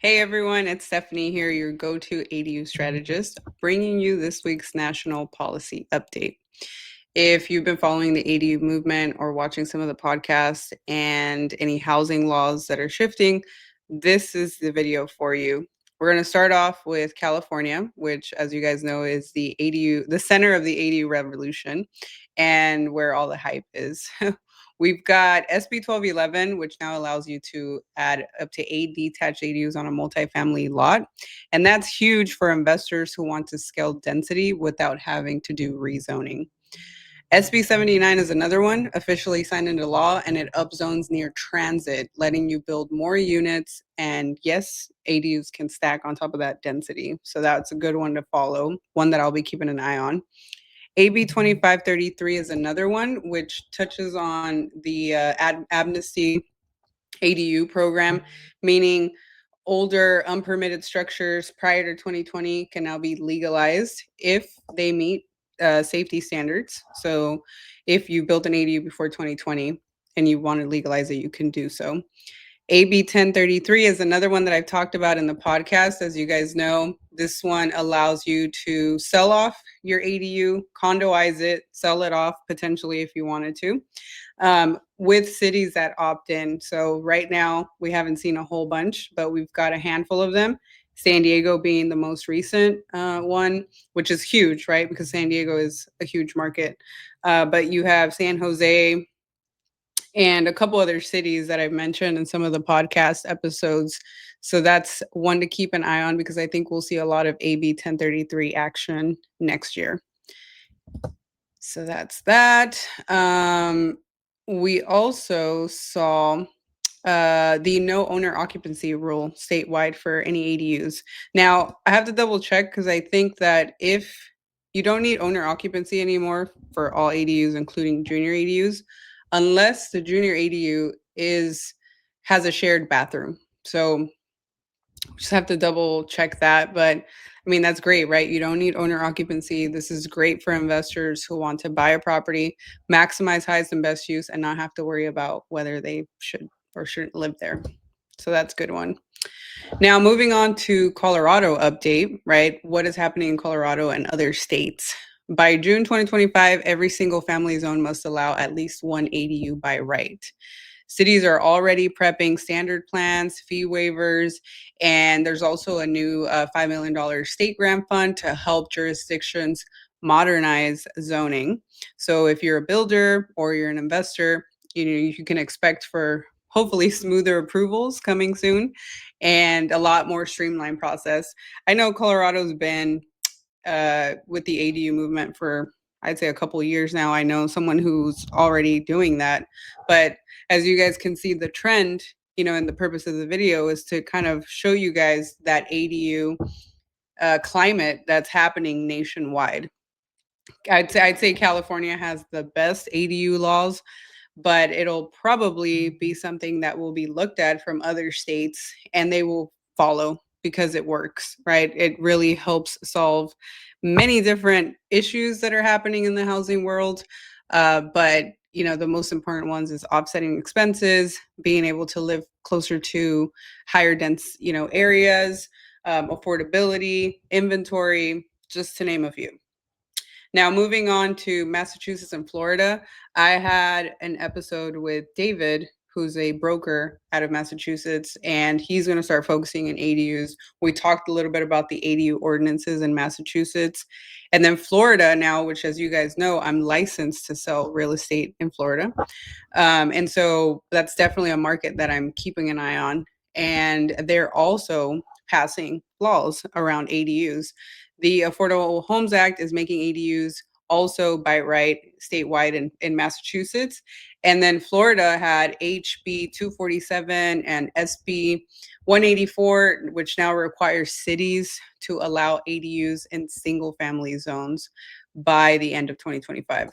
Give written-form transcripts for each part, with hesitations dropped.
Hey everyone, it's Stephanie here, your go-to ADU strategist, bringing you this week's national policy update. If you've been following the ADU movement or watching some of the podcasts and any housing laws that are shifting, this is the video for you. We're going to start off with California, which, as you guys know, is the center of the ADU revolution and where all the hype is. We've got SB 1211, which now allows you to add up to 8 detached ADUs on a multifamily lot. And that's huge for investors who want to scale density without having to do rezoning. SB 79 is another one, officially signed into law, and it upzones near transit, letting you build more units. And yes, ADUs can stack on top of that density. So that's a good one to follow, one that I'll be keeping an eye on. AB 2533 is another one, which touches on the amnesty ADU program, meaning older unpermitted structures prior to 2020 can now be legalized if they meet safety standards. So if you built an ADU before 2020 and you want to legalize it, you can do so. AB 1033 is another one that I've talked about in the podcast. As you guys know, this one allows you to sell off your ADU, condoize it, sell it off potentially if you wanted to, with cities that opt in. So right now, we haven't seen a whole bunch, but we've got a handful of them. San Diego being the most recent one, which is huge, right? Because San Diego is a huge market. But you have San Jose, and a couple other cities that I've mentioned in some of the podcast episodes. So that's one to keep an eye on because I think we'll see a lot of AB 1033 action next year. So that's that. We also saw the no owner occupancy rule statewide for any ADUs. Now, I have to double check because I think that if you don't need owner occupancy anymore for all ADUs, including junior ADUs, unless the junior ADU has a shared bathroom. So just have to double check that. But I mean, that's great, right? You don't need owner occupancy. This is great for investors who want to buy a property, maximize highest and best use, and not have to worry about whether they should or shouldn't live there. So that's a good one. Now, moving on to Colorado update, right? What is happening in Colorado and other states? By June 2025, every single family zone must allow at least one ADU by right. Cities are already prepping standard plans, fee waivers, and there's also a new $5 million state grant fund to help jurisdictions modernize zoning. So if you're a builder or you're an investor, you can expect for hopefully smoother approvals coming soon and a lot more streamlined process. I know Colorado's been with the ADU movement for I'd say a couple of years now. I know someone who's already doing that, but as you guys can see, the trend, and the purpose of the video is to kind of show you guys that ADU climate that's happening nationwide. I'd say California has the best ADU laws, but it'll probably be something that will be looked at from other states and they will follow because it works, right? It really helps solve many different issues that are happening in the housing world. But the most important ones is offsetting expenses, being able to live closer to higher dense, areas, affordability, inventory, just to name a few. Now, moving on to Massachusetts and Florida, I had an episode with David, who's a broker out of Massachusetts, and he's going to start focusing on ADUs. We talked a little bit about the ADU ordinances in Massachusetts. And then Florida now, which, as you guys know, I'm licensed to sell real estate in Florida. And so that's definitely a market that I'm keeping an eye on. And they're also passing laws around ADUs. The Affordable Homes Act is making ADUs also by right statewide in Massachusetts. And then Florida had HB 247 and SB 184, which now requires cities to allow ADUs in single family zones by the end of 2025.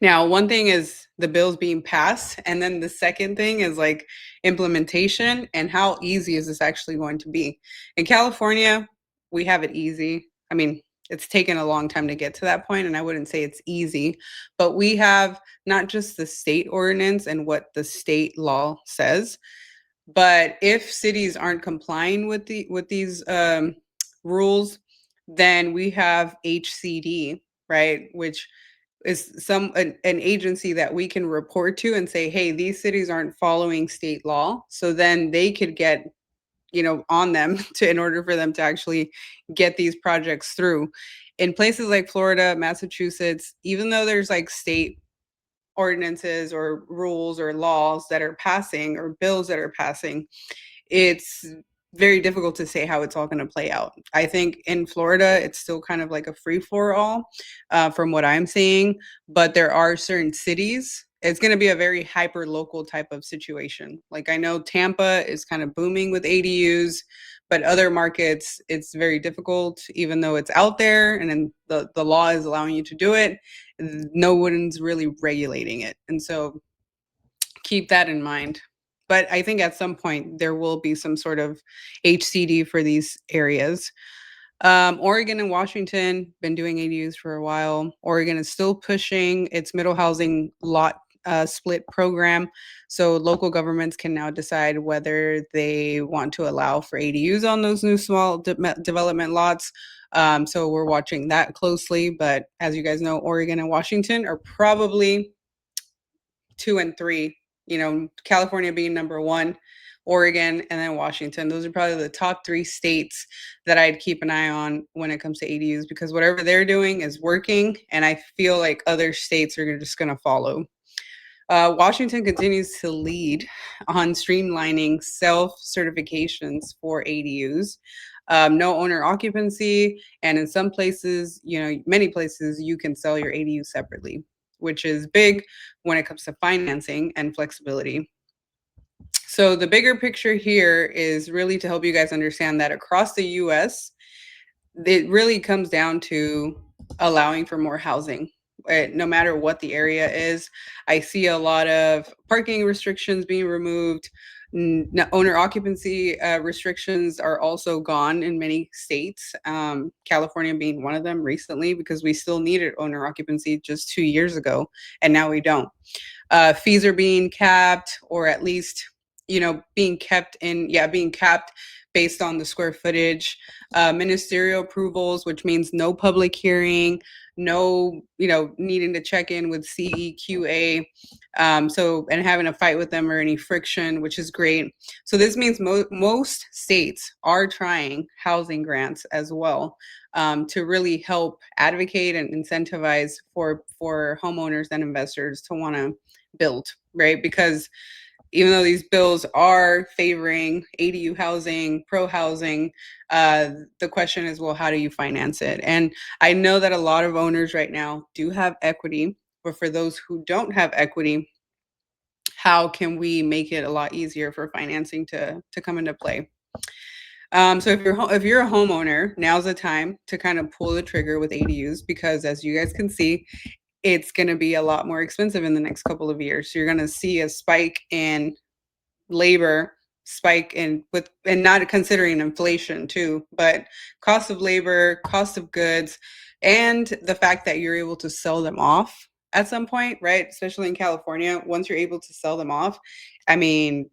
Now, one thing is the bills being passed, and then the second thing is like implementation and how easy is this actually going to be? In California, we have it easy. I mean, it's taken a long time to get to that point, and I wouldn't say it's easy, but we have not just the state ordinance and what the state law says, But if cities aren't complying with these rules, then we have HCD, right, which is an agency that we can report to and say, hey, these cities aren't following state law. So then they could get, on them to in order for them to actually get these projects through. In places like Florida, Massachusetts, even though there's like state ordinances or rules or laws that are passing or bills that are passing, it's very difficult to say how it's all going to play out. I think in Florida, it's still kind of like a free for all from what I'm seeing, but there are certain cities. It's going to be a very hyper local type of situation. Like I know Tampa is kind of booming with ADUs, but other markets, it's very difficult, even though it's out there and then the law is allowing you to do it. No one's really regulating it. And so keep that in mind. But I think at some point there will be some sort of HCD for these areas. Oregon and Washington been doing ADUs for a while. Oregon is still pushing its middle housing lot split program. So local governments can now decide whether they want to allow for ADUs on those new small development lots. So we're watching that closely. But as you guys know, Oregon and Washington are probably 2 and 3, California being number 1, Oregon, and then Washington. Those are probably the top 3 states that I'd keep an eye on when it comes to ADUs, because whatever they're doing is working, and I feel like other states are just going to follow. Washington continues to lead on streamlining self-certifications for ADUs. No owner occupancy, and in some places, many places, you can sell your ADU separately, which is big when it comes to financing and flexibility. So the bigger picture here is really to help you guys understand that across the US, it really comes down to allowing for more housing. No matter what the area is, I see a lot of parking restrictions being removed. Owner occupancy restrictions are also gone in many states, California being one of them recently, because we still needed owner occupancy just 2 years ago, and now we don't. Fees are being capped, or at least, being capped based on the square footage. Ministerial approvals, which means no public hearing, no, needing to check in with CEQA, and having a fight with them or any friction, which is great. So this means most states are trying housing grants as well, to really help advocate and incentivize for homeowners and investors to want to build, right? Because even though these bills are favoring ADU housing, pro housing, the question is, well, how do you finance it? And I know that a lot of owners right now do have equity, but for those who don't have equity, how can we make it a lot easier for financing to come into play? So if you're a homeowner, now's the time to kind of pull the trigger with ADUs, because as you guys can see, it's going to be a lot more expensive in the next couple of years. So you're going to see a spike in labor, and not considering inflation too, but cost of labor, cost of goods, and the fact that you're able to sell them off at some point, right? Especially in California, once you're able to sell them off, I mean,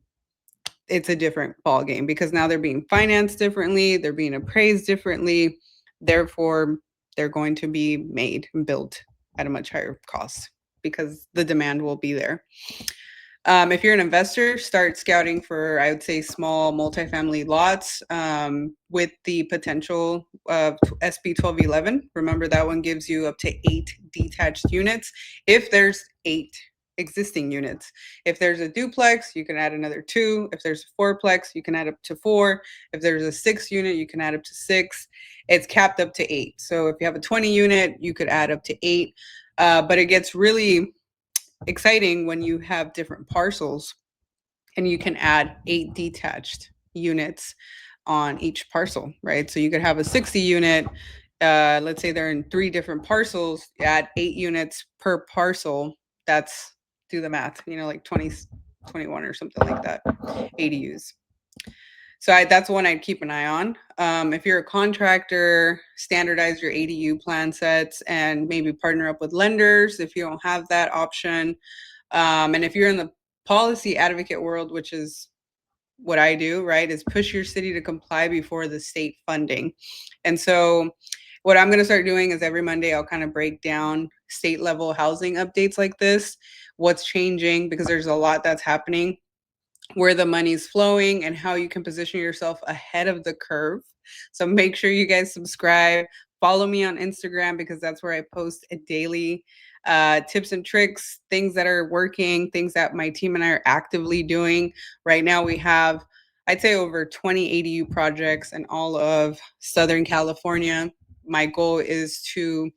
it's a different ball game, because now they're being financed differently, they're being appraised differently, therefore they're going to be made and built at a much higher cost because the demand will be there. If you're an investor, start scouting for, I would say, small multifamily lots, with the potential of SB 1211. Remember, that one gives you up to 8 detached units if there's 8 existing units. If there's a duplex, you can add another 2. If there's a fourplex, you can add up to 4. If there's a 6 unit, you can add up to 6. It's capped up to 8. So if you have a 20 unit, you could add up to 8. But it gets really exciting when you have different parcels and you can add 8 detached units on each parcel, right? So you could have a 60 unit, let's say they're in 3 different parcels, add 8 units per parcel. That's, do the math, like 20, 21 or something like that, ADUs. So that's one I'd keep an eye on. If you're a contractor, standardize your ADU plan sets and maybe partner up with lenders if you don't have that option. And if you're in the policy advocate world, which is what I do, right, is push your city to comply before the state funding. And so what I'm going to start doing is every Monday I'll kind of break down state level housing updates like this, what's changing, because there's a lot that's happening, where the money's flowing, and how you can position yourself ahead of the curve. So make sure you guys subscribe, follow me on Instagram, because that's where I post a daily tips and tricks, things that are working, things that my team and I are actively doing. Right now we have, I'd say, over 20 ADU projects in all of Southern California. My goal is to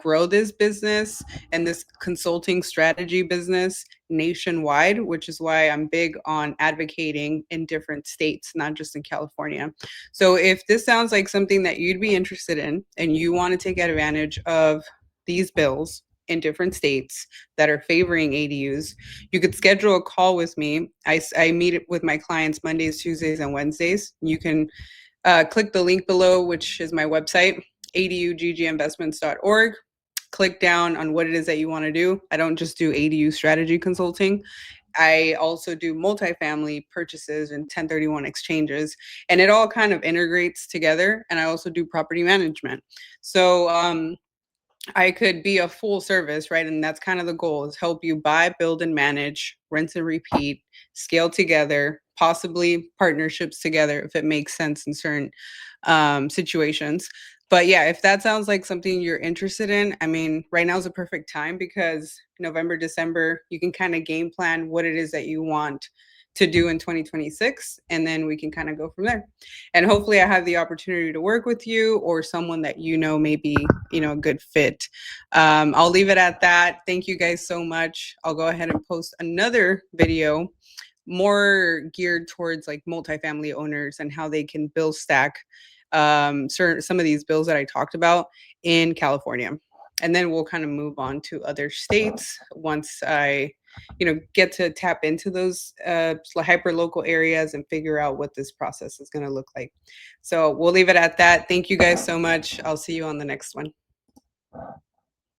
grow this business and this consulting strategy business nationwide, which is why I'm big on advocating in different states, not just in California. So if this sounds like something that you'd be interested in and you want to take advantage of these bills in different states that are favoring ADUs, you could schedule a call with me. I meet with my clients Mondays, Tuesdays, and Wednesdays. You can click the link below, which is my website, adugginvestments.org. Click down on what it is that you want to do. I don't just do ADU strategy consulting. I also do multifamily purchases and 1031 exchanges, and it all kind of integrates together. And I also do property management. So I could be a full service, right? And that's kind of the goal, is help you buy, build, and manage, rinse and repeat, scale together, possibly partnerships together if it makes sense in certain situations. But yeah, if that sounds like something you're interested in, I mean, right now is a perfect time, because November, December, you can kind of game plan what it is that you want to do in 2026, and then we can kind of go from there. And hopefully I have the opportunity to work with you or someone that may be, a good fit. I'll leave it at that. Thank you guys so much. I'll go ahead and post another video more geared towards like multifamily owners and how they can bill stack some of these bills that I talked about in California. And then we'll kind of move on to other states once I get to tap into those hyper local areas and figure out what this process is going to look like. So we'll leave it at that. Thank you guys so much. I'll see you on the next one.